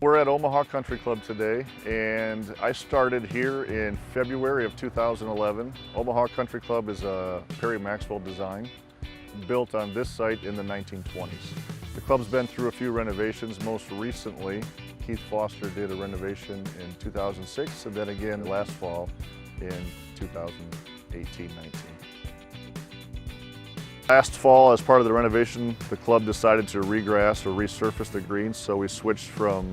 We're at Omaha Country Club today, and I started here in February of 2011. Omaha Country Club is a Perry Maxwell design built on this site in the 1920s. The club's been through a few renovations. Most recently, Keith Foster did a renovation in 2006, and then again last fall in 2018-19. Last fall, as part of the renovation, the club decided to regrass or resurface the greens, so we switched from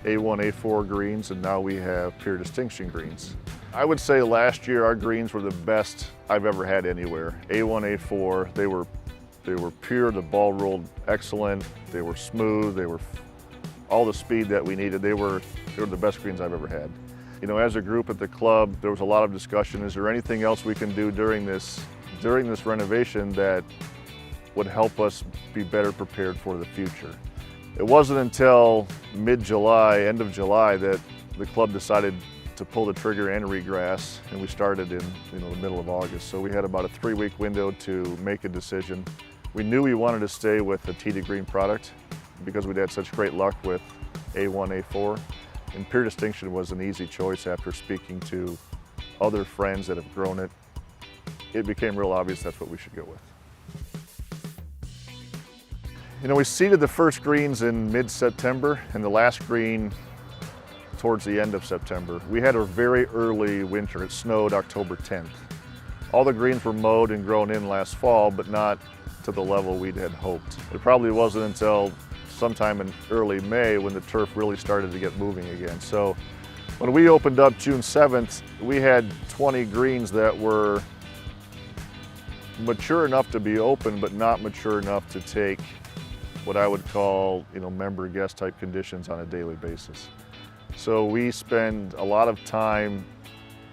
A1, A4 greens, and now we have pure distinction greens. I would say last year our greens were the best I've ever had anywhere. A1, A4, they were pure, the ball rolled excellent, they were smooth, they were all the speed that we needed. They were the best greens I've ever had. You know, as a group at the club, there was a lot of discussion, is there anything else we can do during this renovation that would help us be better prepared for the future? It wasn't until mid-July, end of July, that the club decided to pull the trigger and regrass, and we started in the middle of August. So we had about a 3-week window to make a decision. We knew we wanted to stay with the Tee to Green product because we'd had such great luck with A1, A4, and pure distinction was an easy choice after speaking to other friends that have grown it. It became real obvious that's what we should go with. You know, we seeded the first greens in mid-September and the last green towards the end of September. We had a very early winter. It snowed October 10th. All the greens were mowed and grown in last fall, but not to the level we'd had hoped. It probably wasn't until sometime in early May when the turf really started to get moving again. So when we opened up June 7th, we had 20 greens that were mature enough to be open, but not mature enough to take what I would call, member guest type conditions on a daily basis. So we spend a lot of time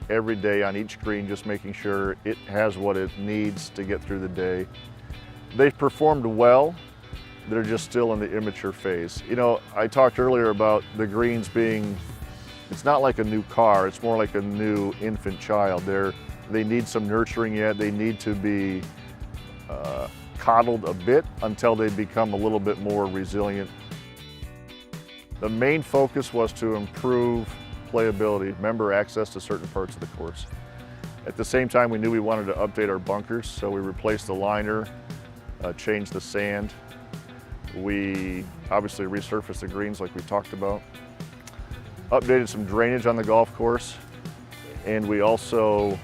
every day on each green just making sure it has what it needs to get through the day. They've performed well. They're just still in the immature phase. I talked earlier about the greens being, it's not like a new car, it's more like a new infant child. They need some nurturing yet. They need to be coddled a bit until they become a little bit more resilient. The main focus was to improve playability, member access to certain parts of the course. At the same time, we knew we wanted to update our bunkers, so we replaced the liner, changed the sand. We obviously resurfaced the greens like we talked about, updated some drainage on the golf course, and we also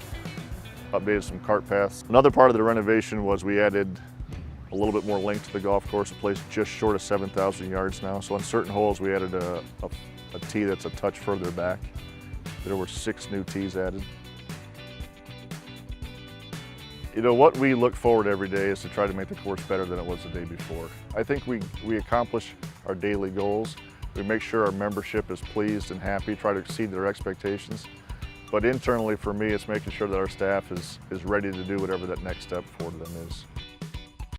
updated some cart paths. Another part of the renovation was we added a little bit more length to the golf course. The place just short of 7,000 yards now. So on certain holes we added a tee that's a touch further back. There were 6 new tees added. What we look forward every day is to try to make the course better than it was the day before. I think we accomplish our daily goals. We make sure our membership is pleased and happy, try to exceed their expectations. But internally for me, it's making sure that our staff is ready to do whatever that next step for them is.